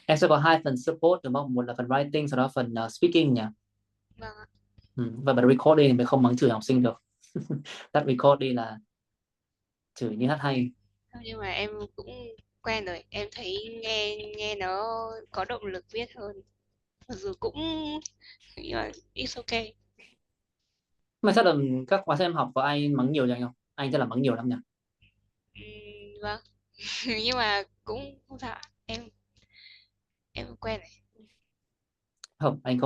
Em sẽ có hai phần support đúng không? Một là phần writing, sau đó phần speaking nhỉ. Vâng ạ. Và phần recording thì mình không mắng chửi học sinh được. Tắt record đi là chửi như hát hay. Nhưng mà em cũng quen rồi, em thấy nghe nghe nó có động lực viết hơn. Mặc dù cũng nhưng mà it's okay. Mà chắc là các khóa em học có ai mắng nhiều cho anh không? Anh chắc là mắng nhiều lắm nhỉ. Vâng. Nhưng mà cũng không sao ạ. Em quen rồi. Không, anh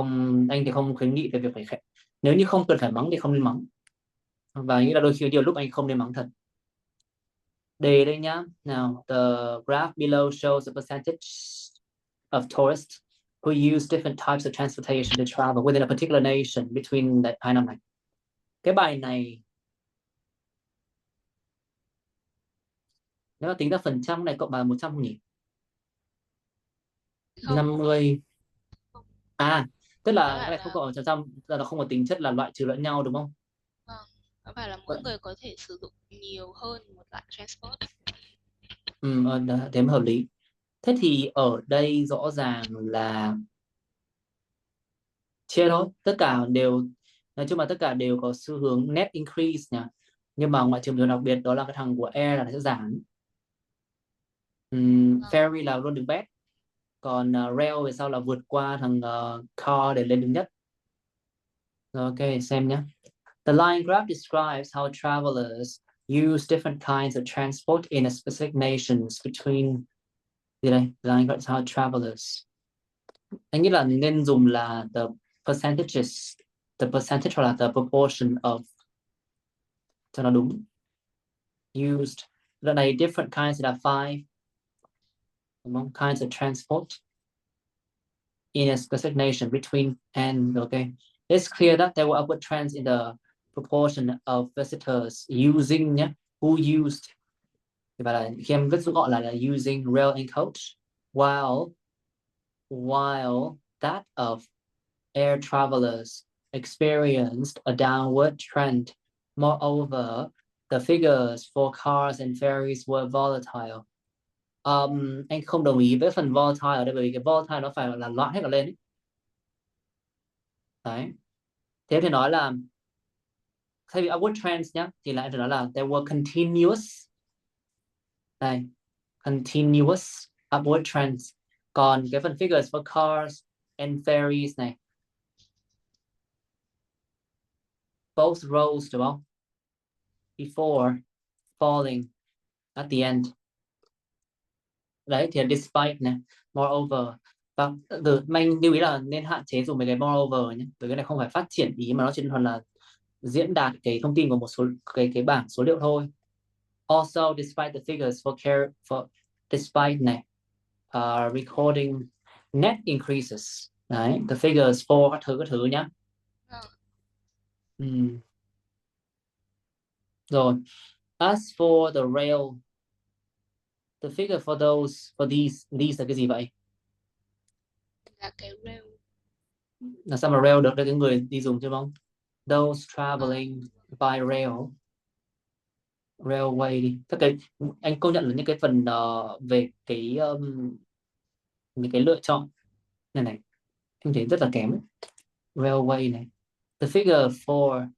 thì không khuyến nghị về việc phải nếu như không cần phải mắng thì không nên mắng. Và nghĩ là đôi khi nhiều lúc anh không nên mắng thật. Đề đây nhá. Nào, the graph below shows the percentage of tourists who use different types of transportation to travel within a particular nation between hai năm này. Cái bài này nếu mà tính ra phần trăm này cộng vào 100 không nhỉ? Không, 50. không. À, tức Nó là cái bảo này không là cộng 100, là nó không có tính chất là loại trừ lẫn nhau đúng không? vâng, nó bảo là mỗi Vậy. người có thể sử dụng nhiều hơn một loại transport. Thế mới hợp lý. Thế thì ở đây rõ ràng là chia thôi, tất cả đều, nói chung là tất cả đều có xu hướng net increase nhỉ. Nhưng mà ngoại trừ điều đặc biệt đó là cái thằng của air là nó sẽ giảm. Vâng. Ferry là luôn được best, còn rail về sau là vượt qua thằng car để lên đứng nhất. Rồi, ok, xem nhé. The line graph describes how travelers use different kinds of transport in a specific nations between, gì đây? The line graph how travelers. Anh nghĩ là nên dùng là the percentages, the percentage hoặc là the proportion of cho nó đúng. Used, lần này different kinds là five, đúng không? Kinds of transport in a specific nation between and, okay. It's clear that there were upward trends in the proportion of visitors using nhé, who used, và là khi em viết gọi là using rail and coach, while that of air travelers experienced a downward trend. Moreover, the figures for cars and ferries were volatile. Anh không đồng ý với phần volatile ở đây, bởi vì cái volatile nó phải là loạn hết cả lên ấy. Đấy. Thế thì nói là thay vì upward trends nhá thì lại phải nói là there were continuous, đây, continuous upward trends. Còn cái phần figures for cars and ferries này, both rose đúng không? Before falling at the end. Đấy thì là despite này, moreover. Và từ mình lưu ý là nên hạn chế dùng mấy cái moreover nhé, bởi cái này không phải phát triển ý mà nó chỉ thuần là diễn đạt cái thông tin của một số cái bảng số liệu thôi. Also, despite the figures for despite này, recording net increases. Đấy, the figures for các thứ nhá. Rồi, as for the rail, the figure for these là cái gì vậy? Là cái rail. Là sao mà rail được, là cái người đi dùng chứ không? Those Vâng. traveling by rail, railway đi. Các cái anh công nhận là những cái phần về những cái lựa chọn này này em thấy rất là kém. Railway này, the figure for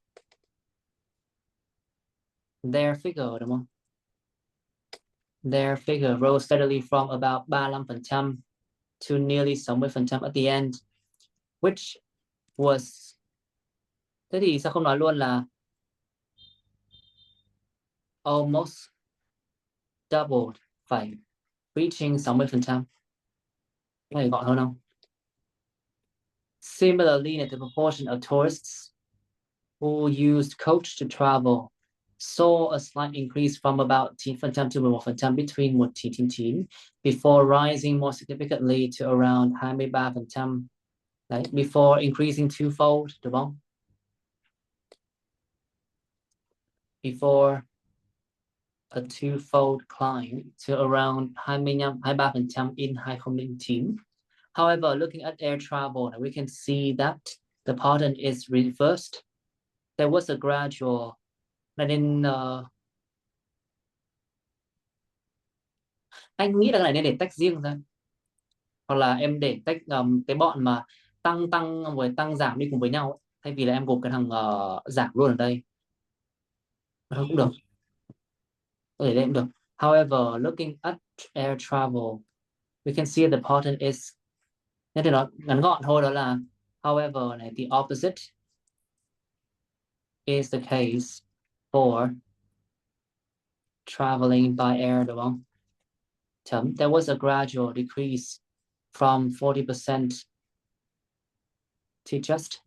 their figure đúng không? Their figure rose steadily from about 35% to nearly 60% at the end, which was, thế thì sao không nói luôn là almost doubled, phải reaching 60%. Cái này gọn hơn không? Similarly, the proportion of tourists who used coach to travel saw a slight increase from about 10% to 11% between 1999 before rising more significantly to around 23%. Đấy, before increasing twofold, đúng không? Before a twofold climb to around 23% in 2009. However, looking at air travel, we can see that the pattern is reversed. There was a gradual, là nên anh nghĩ là cái này nên để tách riêng ra. hoặc là em để tách cái bọn mà tăng tăng với tăng giảm đi cùng với nhau ấy. Thay vì là em gộp cái thằng giảm luôn ở đây thôi cũng được, để đây cũng được. However, looking at air travel, we can see the pattern is, nên thì nó ngắn gọn thôi, đó là however này, the opposite is the case for traveling by air, đúng không? Chấm. There was a gradual decrease from 40% to just,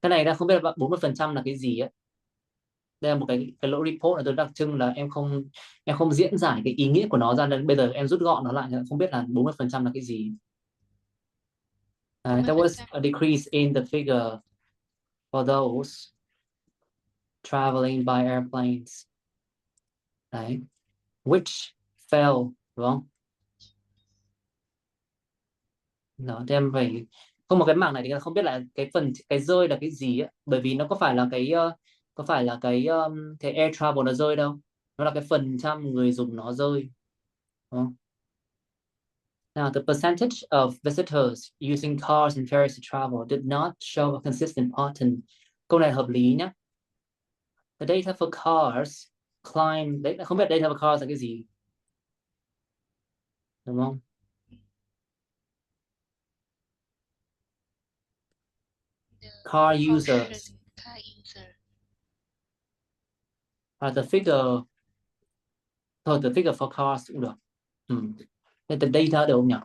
cái này đang không biết là 40% là cái gì ấy. Đây là một cái lỗi report là tôi đặc trưng là em không diễn giải cái ý nghĩa của nó ra, nên bây giờ em rút gọn nó lại, không biết là 40% là cái gì. There was 40%. a decrease in the figure for those traveling by airplanes. Đấy. Which fell, đúng không? Nó thì em phải không, một cái mảng này thì không biết là cái phần cái rơi là cái gì ấy, bởi vì nó có phải là cái air travel nó rơi đâu, nó là cái phần trăm người dùng nó rơi, đúng không? Now, the percentage of visitors using cars and ferries to travel did not show a consistent pattern. Câu này hợp lý nhé. The data for cars climb, đấy không biết data for cars là cái gì, đúng không? The Car proportion users car user. are the figure, thôi the figure for cars cũng được. Nên the data được không nhỉ?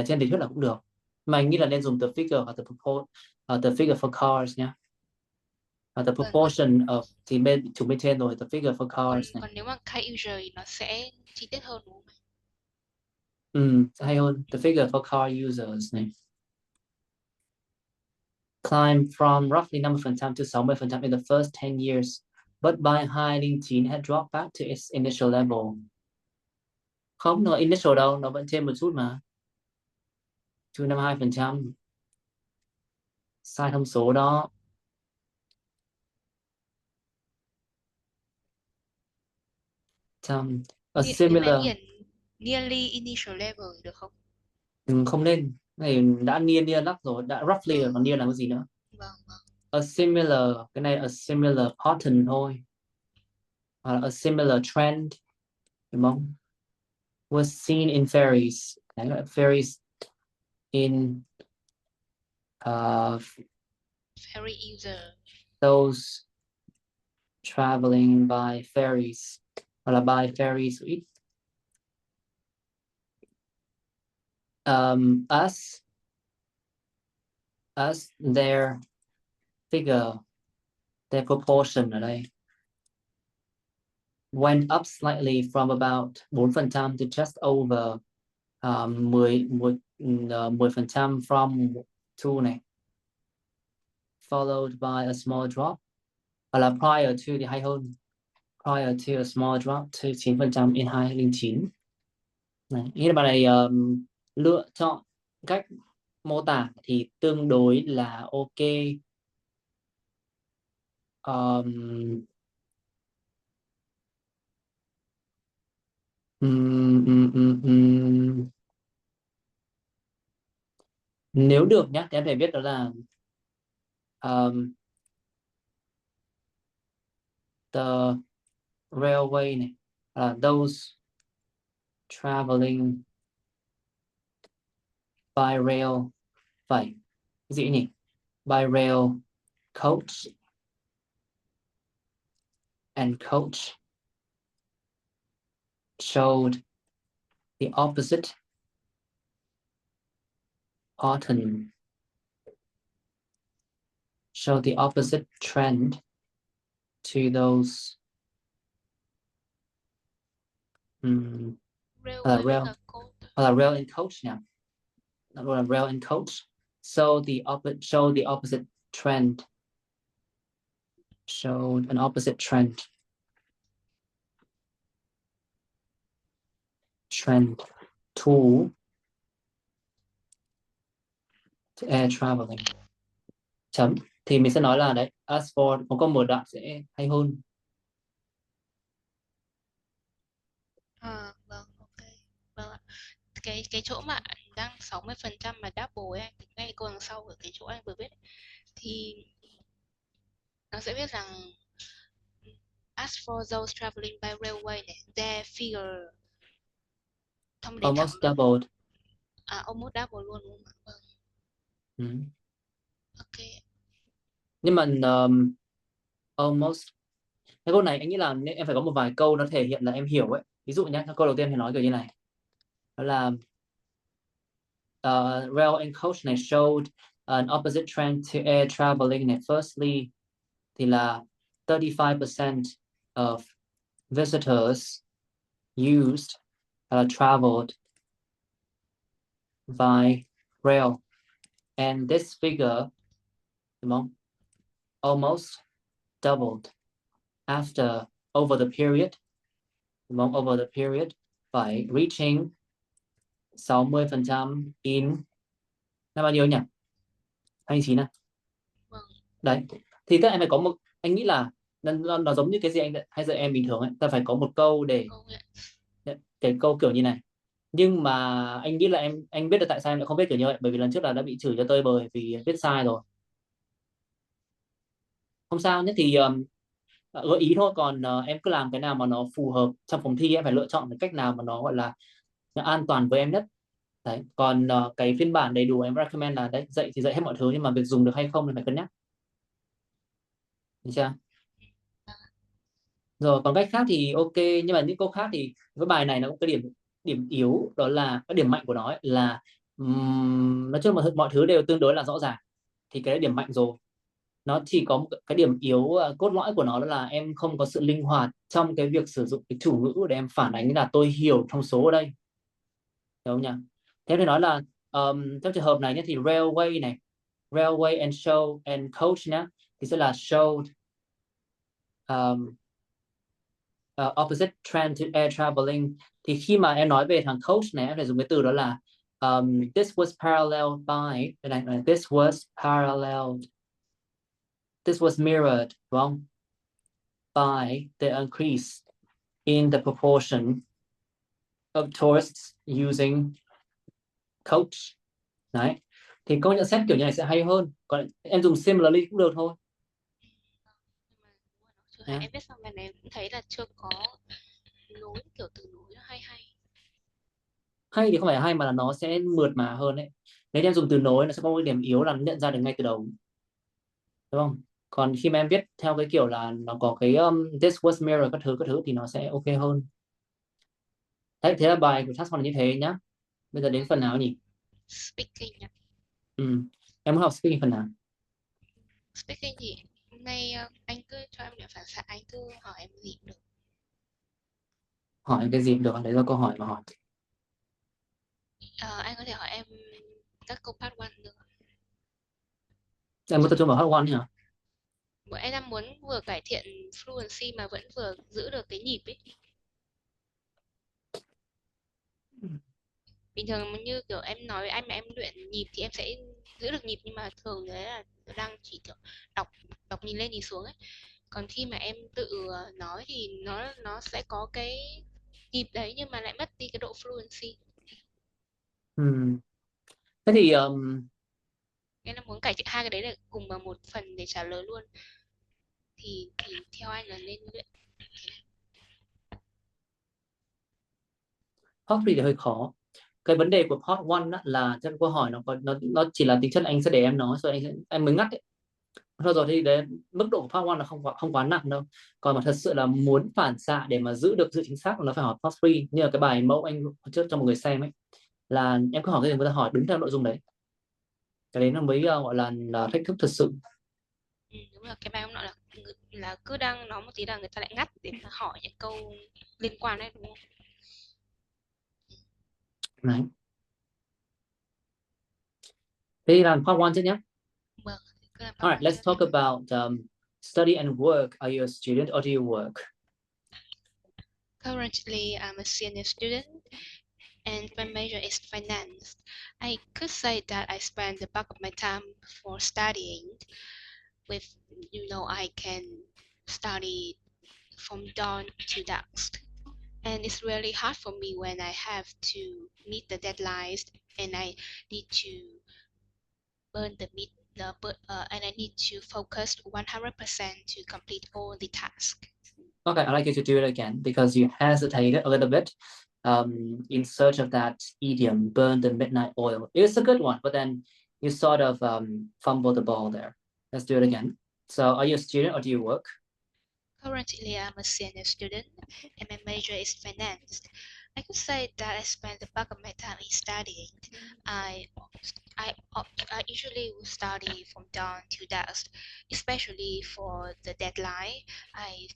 Trên lý thuyết là cũng được, mà anh nghĩ là nên dùng the figure và the figure for cars nhé. The Vâng, còn proportion of thì bên chủ bên trên rồi, the figure for còn cars này. còn nếu mà car user thì nó sẽ chi tiết hơn đúng không? Hay hơn, the figure for car users này. Climb from roughly 50% to 60% in the first 10 years, but by 2009 had dropped back to its initial level. Không, nó initial đâu, nó vẫn trên một chút mà. 252%. Sai thông số đó. A Nếu mà em similar, điền nearly initial level thì được không? không nên. Này đã near lắm rồi, đã roughly rồi, Ừ, còn near là cái gì nữa? vâng vâng. A similar, cái này a similar pattern thôi. A similar trend, đúng không? Was seen in ferries. Đấy là ferries in uh, Ferry user. those traveling by ferries, hoặc là by ferries ít. As their figure, their proportion ở đây went up slightly from about 4% to just over 10% from two này, followed by a small drop, hoặc là prior to thì hay hơn, prior to a small drop to 9% in 2009. Nghĩa là bạn này lựa chọn cách mô tả thì tương đối là ok. um, um, um, um, um. Nếu được nhé thì em phải viết đó là um, the railway này, those traveling by rail, phải gì nhỉ, by rail, coach and coach showed the opposite pattern, showed the opposite trend to those Railway với rail, cả code. rail and coach now, rail and coach, so the show the opposite trend, showed an opposite trend to air traveling. Chấm. Thì mình sẽ nói là đấy, as for có một đoạn sẽ hay hơn. Vâng, ok. Vâng ạ. cái chỗ mà đang 60% mà double ấy, ngay câu đằng sau ở cái chỗ anh vừa viết ấy, thì nó sẽ viết rằng as for those traveling by railway này, their figure không để thẳng Almost luôn. doubled. Almost double luôn đúng không ạ? Vâng, Ừ. ok. Nhưng mà almost, cái câu này anh nghĩ là em phải có một vài câu nó thể hiện là em hiểu ấy. Ví dụ nhé, câu đầu tiên thì nói kiểu như này, đó là rail and coach này showed an opposite trend to air traveling này. Firstly thì là 35% of visitors used traveled by rail, and this figure, đúng không? Almost doubled after over the period, đúng không? Over the period by reaching 60% in năm bao nhiêu nhỉ? 29 à? Vâng, Đấy. Thì các em phải có một, anh nghĩ là nó giống như cái gì anh hay dạy em bình thường ấy, ta phải có một câu để công nhận. cái câu kiểu như này. Nhưng mà anh nghĩ là anh biết được tại sao em lại không biết kiểu như vậy, bởi vì lần trước là đã bị chửi cho tơi bời vì viết sai rồi. Không sao nhé, thì gợi ý thôi, còn em cứ làm cái nào mà nó phù hợp trong phòng thi, em phải lựa chọn cái cách nào mà nó gọi là nó an toàn với em nhất. Đấy, còn cái phiên bản đầy đủ em recommend là đấy, dạy thì dạy hết mọi thứ, nhưng mà việc dùng được hay không thì phải cân nhắc. Được chưa? Rồi còn cách khác thì ok, nhưng mà những câu khác thì với bài này nó có cái điểm điểm yếu, đó là cái điểm mạnh của nó ấy, là nói chung là mọi thứ đều tương đối là rõ ràng, thì cái điểm mạnh rồi. Nó chỉ có một cái điểm yếu cốt lõi của nó, đó là em không có sự linh hoạt trong cái việc sử dụng cái chủ ngữ để em phản ánh là tôi hiểu thông số ở đây, đúng không nhỉ? Thế thì nói là trong trường hợp này nhé, thì railway này, railway and show and coach nhé, thì sẽ là showed um, opposite trend to air traveling. Thì khi mà em nói về thằng coach này, em phải dùng cái từ đó là this was paralleled by, đây này, this was paralleled, this was mirrored, đúng không? By the increase in the proportion of tourists using coach. Đấy, thì câu nhận xét kiểu như này sẽ hay hơn, còn em dùng similarly cũng được thôi Nhưng mà nhá. em viết xong bài này cũng thấy là chưa có nối kiểu từ nối nó hay hay. Hay thì không phải hay, mà là nó sẽ mượt mà hơn đấy. Nếu em dùng từ nối, nó sẽ có một điểm yếu là nó nhận ra được ngay từ đầu, đúng không? Còn khi mà em viết theo cái kiểu là nó có cái this was mirror các thứ thì nó sẽ ok hơn. Đấy, thế là bài của task one là như thế nhá. Bây giờ đến phần nào nhỉ? Speaking ạ. Ừ. Em muốn học speaking phần nào? Speaking thì hôm nay anh cứ cho em điểm phản xạ, anh cứ hỏi em gì cũng được. Hỏi cái gì cũng được, đấy là câu hỏi mà hỏi. Anh có thể hỏi em các câu part 1 được. Em muốn tập trung vào hot one hả? Bởi em đang muốn vừa cải thiện fluency mà vẫn vừa giữ được cái nhịp ấy. Bình thường như kiểu em nói với anh mà em luyện nhịp thì em sẽ giữ được nhịp, nhưng mà thường đấy là đang chỉ kiểu đọc đọc nhìn lên nhìn xuống ấy. Còn khi mà em tự nói thì nó sẽ có cái nhịp đấy nhưng mà lại mất đi cái độ fluency. Ừ. Thế thì Em đang muốn cải thiện hai cái đấy là cùng vào một phần để trả lời luôn. Thì theo anh là nên luyện thế này. hot three thì hơi khó. Cái vấn đề của hot one á, là trong câu hỏi nó có nó chỉ là tính chất là anh sẽ để em nói rồi em mới ngắt ấy. Thôi rồi thì đấy, mức độ của part one là không quá nặng đâu. Còn mà thật sự là muốn phản xạ để mà giữ được sự chính xác là nó phải hỏi part three, như là cái bài mẫu anh trước cho một người xem ấy, là em cứ hỏi cái gì người ta hỏi đúng theo nội dung đấy. Cái đấy nó mới gọi là thách thức thật sự. Đúng là cái bài hôm nọ là cứ đang nói một tí là người ta lại ngắt để mà hỏi những câu liên quan đấy đúng không? Đấy. Thế thì làm part one trước nhé. Vâng, cứ làm part Alright, 1 let's trước. talk about study and work. Are you a student or do you work? Currently, I'm a senior student and my major is finance. I could say that I spend the bulk of my time for studying. With, I can study from dawn to dusk. and it's really hard for me when I have to meet the deadlines and I need to burn the meet and I need to focus 100% to complete all the tasks. Okay, I'd like you to do it again because you hesitated a little bit in search of that idiom, burn the midnight oil. It's a good one, but then you sort of fumbled the ball there. Let's do it again. So are you a student or do you work? Currently, I'm a senior student and my major is finance. I could say that I spend the bulk of my time in studying. I I usually will study from dawn to dusk, especially for the deadline. I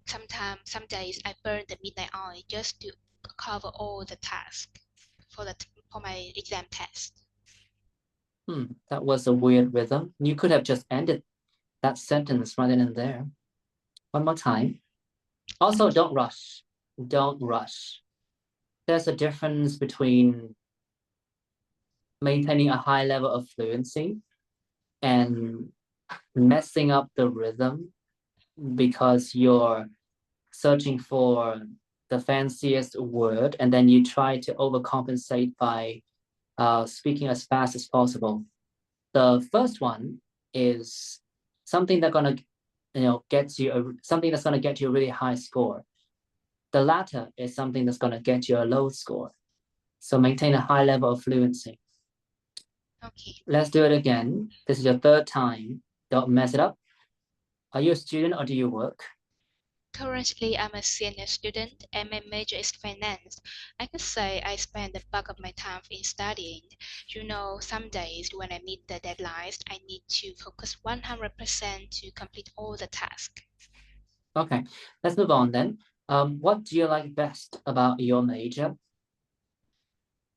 sometimes some days I burn the midnight oil just to cover all the tasks for my exam test. That was a weird rhythm. You could have just ended that sentence right then and there. One more time. Also, Okay. don't rush. Don't rush. There's a difference between maintaining a high level of fluency and messing up the rhythm because you're searching for the fanciest word and then you try to overcompensate by speaking as fast as possible. The first one is something that's gonna, get you something that's gonna get you a really high score. The latter is something that's gonna get you a low score. So maintain a high level of fluency. Okay. Let's do it again. This is your third time. Don't mess it up. Are you a student or do you work? Currently, I'm a senior student and my major is finance. I could say I spend the bulk of my time in studying. Some days when I meet the deadlines, I need to focus 100% to complete all the tasks. Okay, let's move on then. What do you like best about your major?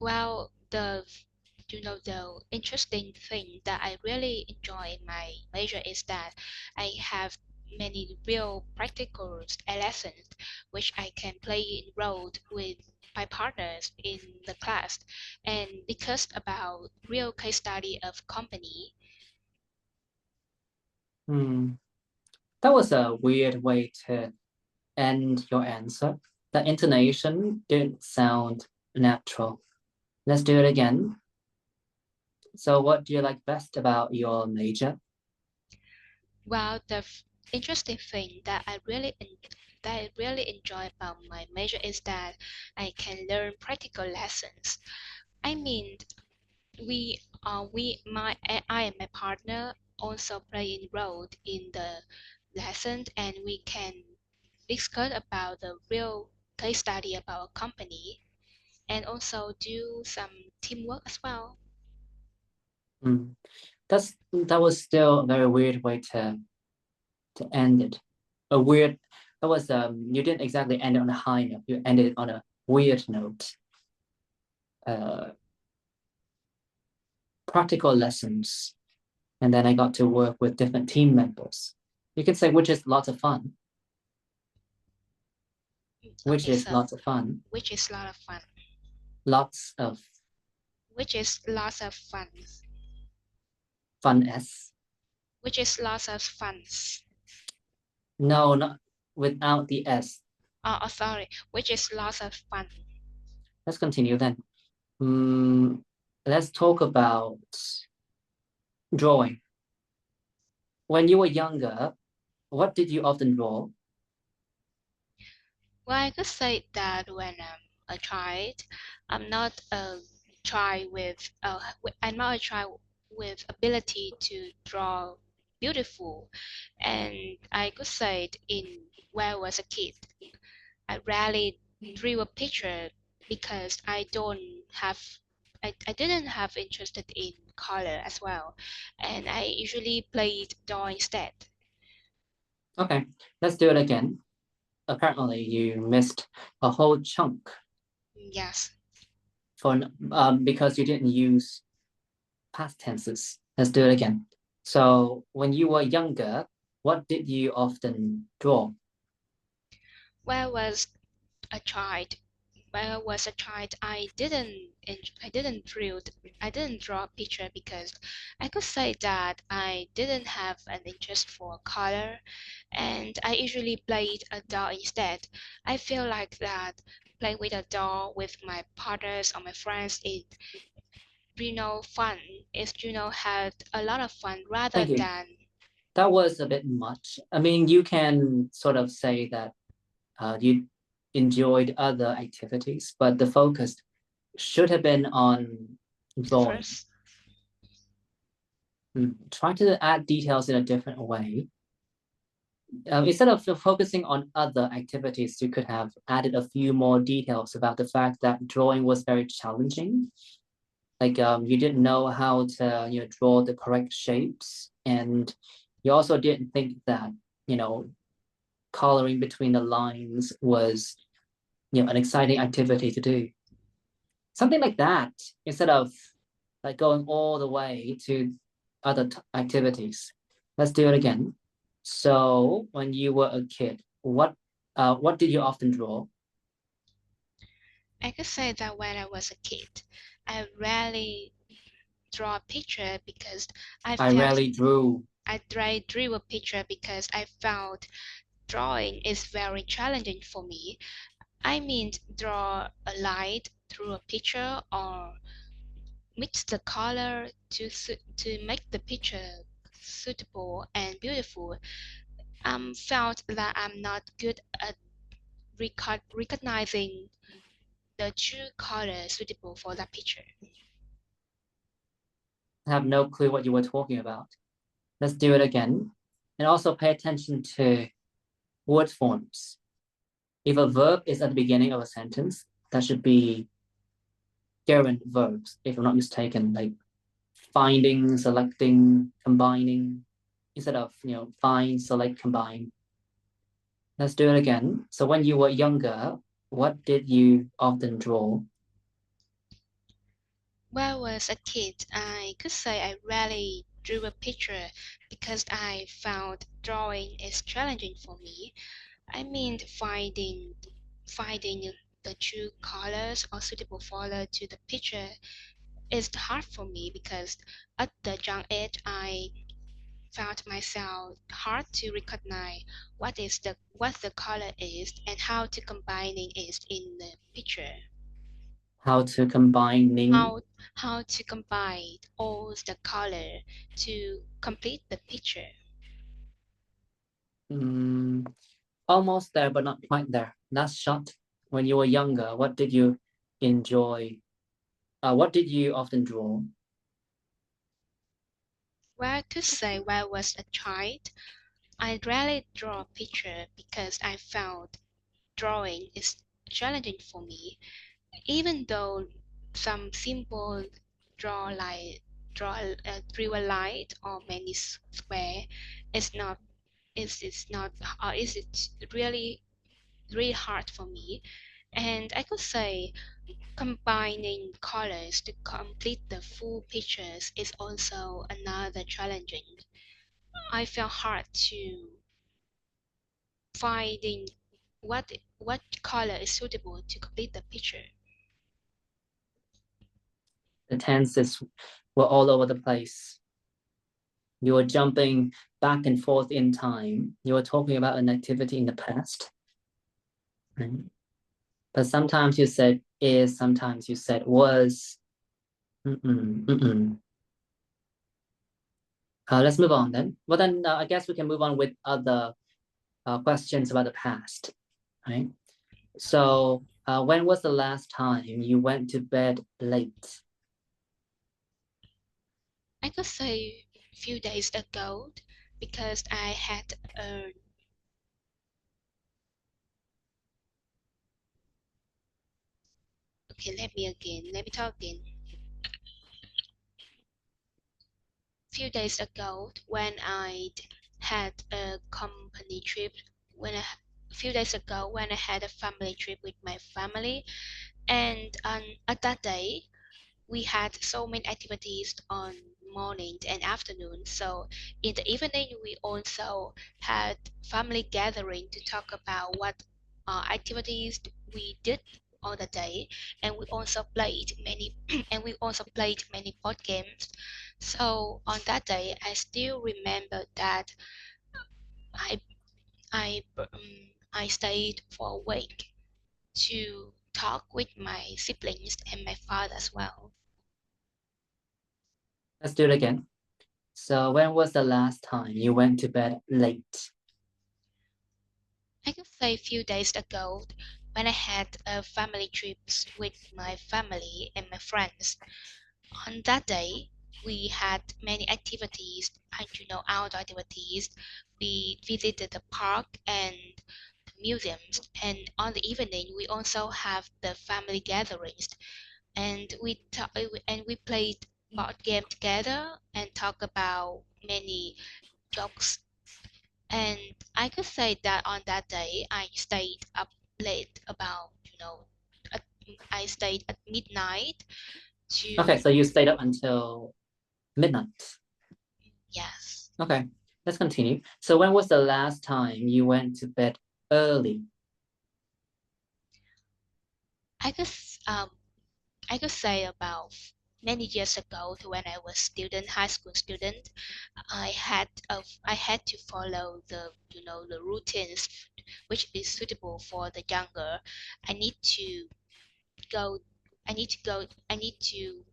Well, the interesting thing that I really enjoy in my major is that I have many real practical lessons which I can play in role with my partners in the class and because about real case study of company. Hmm, that was a weird way to end your answer. The intonation didn't sound natural. Let's do it again. So, what do you like best about your major? Well, interesting thing that I really enjoy about my major is that I can learn practical lessons. I mean, I and my partner also play in role in the lesson, and we can discuss about the real case study about a company, and also do some teamwork as well. Hmm, that was still a very weird way to end it. A weird that was you didn't exactly end it on a high note. You ended it on a weird note. Uh, practical lessons, and then I got to work with different team members. You can say which is lots of fun, which Okay, is so lots of fun, which is a lot of fun. lots of Which is lots of fun. fun s. Which is lots of funs. No, not without the s. Sorry. Which is lots of fun. Let's continue then. Mm, let's talk about drawing. When you were younger, what did you often draw? Well, I could say that when I'm a child, I'm not a I'm not a child with ability to draw beautiful, and I could say it in when I was a kid, I rarely drew a picture because I didn't have interested in color as well, and I usually played doll instead. Okay, let's do it again. Apparently, you missed a whole chunk Yes. for because you didn't use past tenses. Let's do it again. So, when you were younger, what did you often draw? When I was a child, when I was a child, I didn't draw a picture because I could say that I didn't have an interest for color, and I usually played a doll instead. I feel like that playing with a doll with my partners or my friends is fun. It's had a lot of fun rather Thank you. than That was a bit much. I mean, you can sort of say that you enjoyed other activities, but the focus should have been on the drawing. first. Try to add details in a different way. Instead of focusing on other activities, you could have added a few more details about the fact that drawing was very challenging. Like you didn't know how to draw the correct shapes, and you also didn't think that you know coloring between the lines was an exciting activity to do. Something like that instead of like going all the way to other activities. Let's do it again. So when you were a kid, what did you often draw? I could say that when I was a kid, I rarely draw a picture because I I felt rarely drew. I drew a picture because I felt drawing is very challenging for me. I mean, draw a light through a picture or mix the color to make the picture suitable and beautiful. Felt that I'm not good at recognizing the true color suitable for that picture. I have no clue what you were talking about. Let's do it again. And also pay attention to word forms. If a verb is at the beginning of a sentence, that should be gerund verbs, if I'm not mistaken, like finding, selecting, combining, instead of find, select, combine. Let's do it again. So when you were younger, what did you often draw? When I was a kid, I could say I rarely drew a picture because I found drawing is challenging for me. I mean, finding the true colors or suitable color to the picture is hard for me because at the young age I found myself hard to recognize what the color is and how to combining it in the picture. How to combining. How how to combine all the color to complete the picture. Mm, almost there, but not quite there. Last shot. When you were younger, what did you enjoy? What did you often draw? Well, I could say when I was a child, I rarely draw a picture because I found drawing is challenging for me. Even though some simple draw through a light or many square is not is not is it really hard for me. And I could say combining colors to complete the full pictures is also another challenging. I felt hard to finding what color is suitable to complete the picture. The tenses were all over the place. You were jumping back and forth in time. You were talking about an activity in the past, right? But sometimes you said is, sometimes you said was. Mm-mm, mm-mm. Let's move on then. Well, then I guess we can move on with other questions about the past, right? So, when was the last time you went to bed late? I could say a few days ago because I had okay, let me talk again. Few days ago when I had a company trip when I, a few days ago when I had a family trip with my family, and at that day we had so many activities on morning and afternoon. So in the evening we also had family gathering to talk about what activities we did. on the day, and we also played many and we also played many board games. So on that day, I still remember that I I stayed for a week to talk with my siblings and my father as well. Let's do it again. So when was the last time you went to bed late? I could say a few days ago when I had a family trips with my family and my friends. On that day, we had many activities, and outdoor activities. We visited the park and the museums, and on the evening we also have the family gatherings, and we played board game together and talk about many jokes. And I could say that on that day I stayed up late about at, I stayed at midnight Okay, to so you stayed up until midnight. yes. Okay, let's continue. So when was the last time you went to bed early? I could um I could say about many years ago to when I was student, high school student, I had to follow the routines which is suitable for the younger. I need to go I need to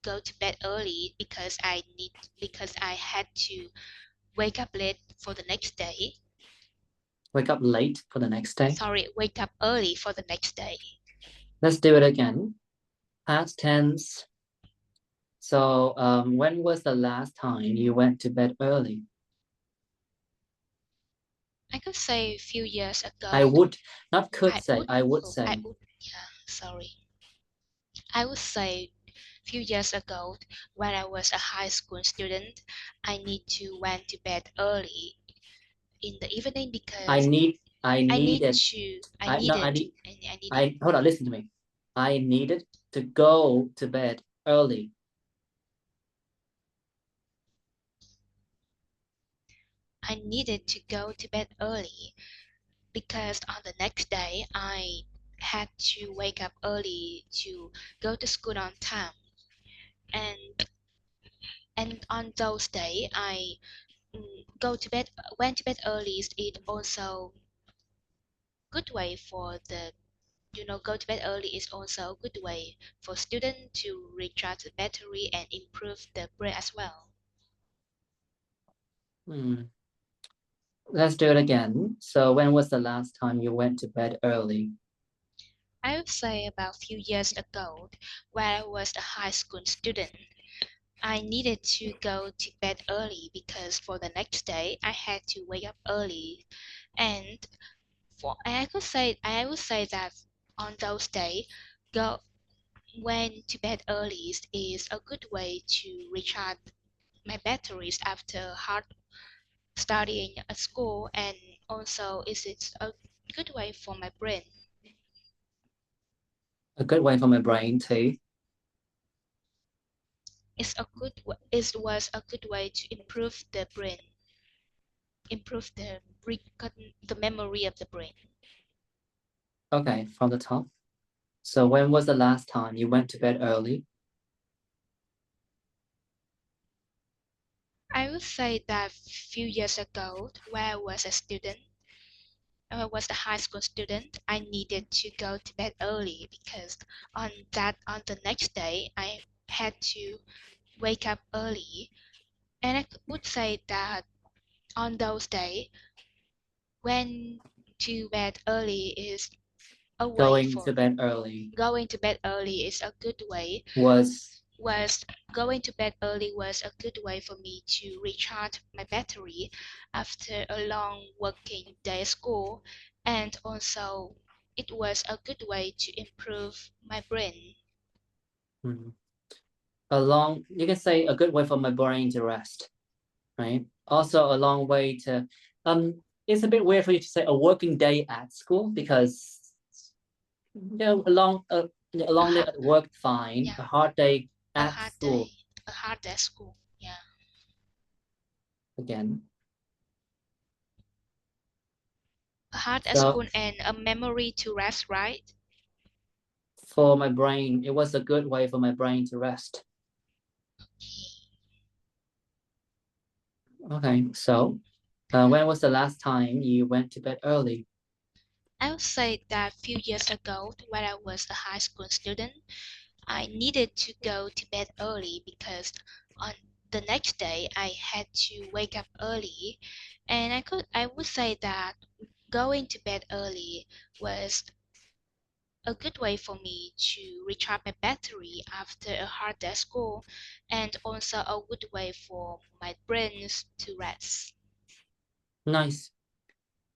go to bed early because I had to wake up late for the next day. Wake up late for the next day? Sorry, wake up early for the next day. Let's do it again. Past tense. So when was the last time you went to bed early? I could say a few years I ago. would, not could say, I would I say. would, yeah, sorry. I would say a few years ago when I was a high school student, I need to went to bed early in the evening I because need, I needed, I no, I needed I hold on, listen to me. I needed to go to bed early. I needed to go to bed early because on the next day I had to wake up early to go to school on time. And on those days I go to bed went to bed early. It also good way for the go to bed early is also a good way for students to recharge the battery and improve the brain as well. Hmm. Let's do it again. So when was the last time you went to bed early? I would say about a few years ago, when I was a high school student, I needed to go to bed early because for the next day I had to wake up early. And I would say that on those days, go went to bed early is a good way to recharge my batteries after hard studying at school, and also it's a good way for my brain. A good way for my brain too. It was a good way to improve the brain, improve the memory of the brain. Okay, from the top. So when was the last time you went to bed early? I would say that a few years ago, when I was a student, I was a high school student, I needed to go to bed early because on the next day I had to wake up early, and I would say that on those days when to bed early is a way Going for to bed early going to bed early is a good way was was going to bed early was a good way for me to recharge my battery after a long working day at school, and also it was a good way to improve my brain. hmm, a long, you can say a good way for my brain to rest, right? Also a long way to, it's a bit weird for you to say a working day at school because, a A long day hard, at work, fine. yeah, A hard day a at hard school, day, a hard day at school. Yeah, again. a hard at So school and a memory to rest, right? for my brain. It was a good way for my brain to rest. Okay, so when was the last time you went to bed early? I would say that a few years ago, when I was a high school student, I needed to go to bed early because on the next day I had to wake up early, and I would say that going to bed early was a good way for me to recharge my battery after a hard day at school, and also a good way for my brains to rest. Nice.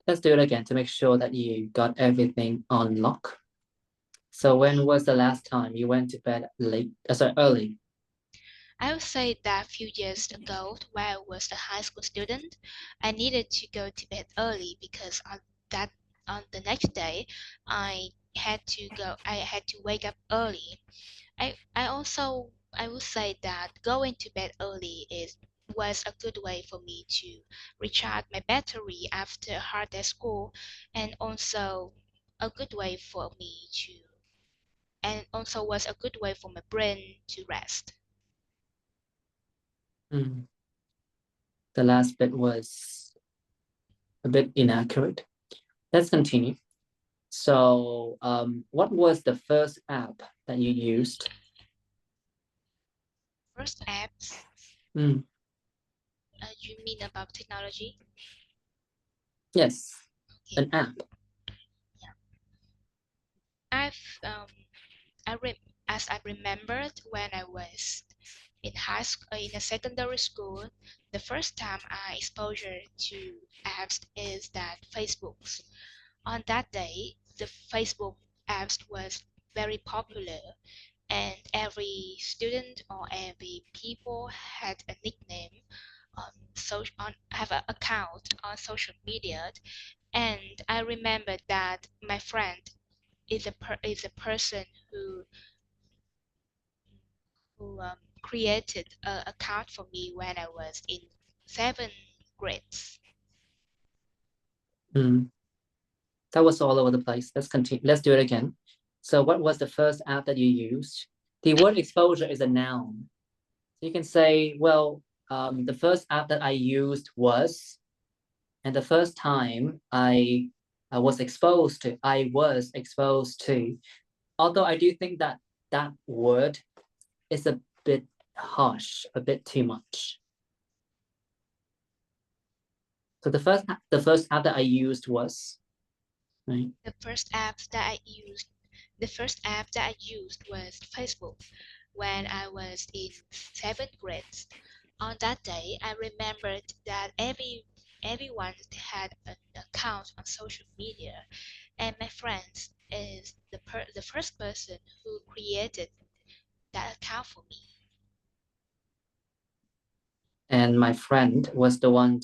Let's do it again to make sure that you got everything on lock. So when was the last time you went to bed late? Sorry, early. I would say that a few years ago, when I was a high school student, I needed to go to bed early because that on the next day I had to wake up early. I would say that going to bed early is was a good way for me to recharge my battery after a hard day at school, and also a good way for me to and also was a good way for my brain to rest. Mm. The last bit was a bit inaccurate. Let's continue. So, what was the first app that you used? First apps, Mm. you mean about technology? Yes, Okay. an app. Yeah. I've I rem as I remembered when I was in high school, in a secondary school, the first time I exposure to apps is that Facebook's. On that day, the Facebook apps was very popular, and every student or every people had a nickname on have an account on social media. And I remember that my friend is a person who created an account for me when I was in seventh grades. Mm. That was all over the place. Let's continue. Let's do it again. So, what was the first app that you used? The word exposure is a noun. So you can say, well, the first app that I used was, and the first time I was exposed to. Although I do think that that word is a bit harsh, a bit too much. So the first app that I used was right. The first app that I used, the first app that I used was Facebook when I was in seventh grade. On that day, I remembered that everyone had an account on social media, and my friends is the first person who created that account for me. And my friend was the one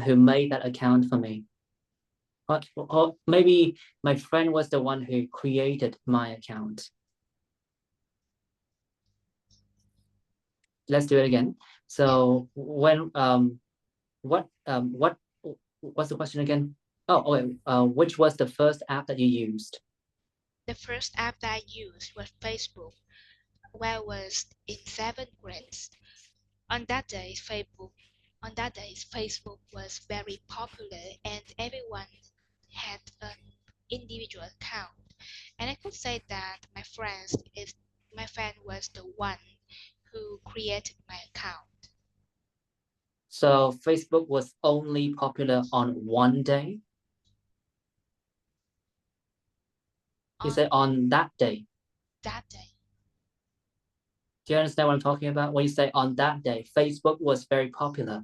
who made that account for me. Or maybe my friend was the one who created my account. Let's do it again. Yeah, So when what what's the question again? Oh, okay. Which was the first app that you used? the first app that I used was Facebook when I was in seventh grade. On that day, Facebook was very popular, and everyone had an individual account. And I could say that my friend was the one who created my account. So Facebook was only popular on one day. You On say on that day. that day, Do you understand what I'm talking about? When you say on that day, Facebook was very popular,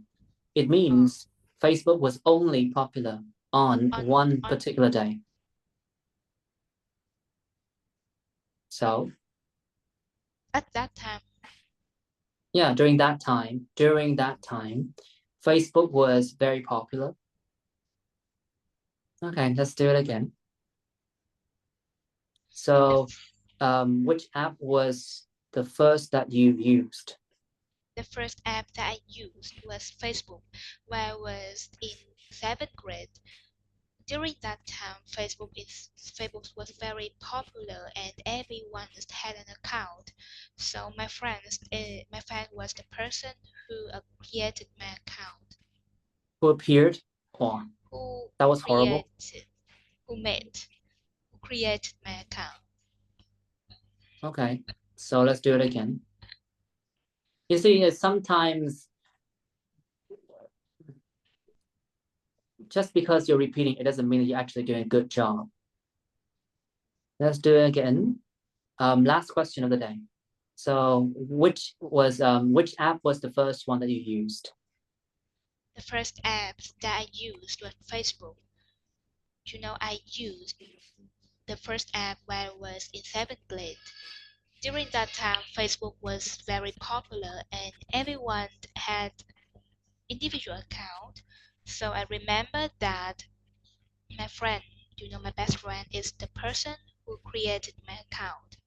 it uh, means Facebook was only popular on on one on particular day. So at that time, yeah, during that time, Facebook was very popular. Okay, let's do it again. the So, which app was the first that you used? the first app that I used was Facebook, where I was in seventh grade. During that time, Facebook was very popular, and had an account. So my friend was the person who created my account. Who appeared? Oh, Who that was horrible. who created my account. Okay, so let's do it again. You see, sometimes just because you're repeating, it doesn't mean that you're actually doing a good job. Let's do it again. Last question of the day. So, which app was the first one that you used? The first app that I used was Facebook. I used the first app when I was in 7th grade. During that time, Facebook was very popular and everyone had individual account. So I remember that my friend, my best friend is the person who created my account.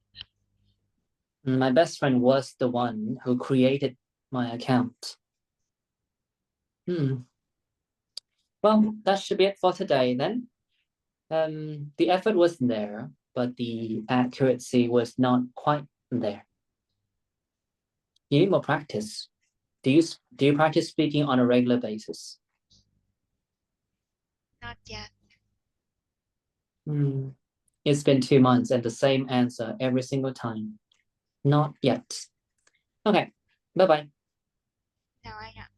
My best friend was the one who created my account. Well, that should be it for today then. The effort was there, but the accuracy was not quite there. You need more practice. Do you practice speaking on a regular basis? Not yet. It's been 2 months and the same answer every single time. Not yet. Okay, bye bye. Now I know.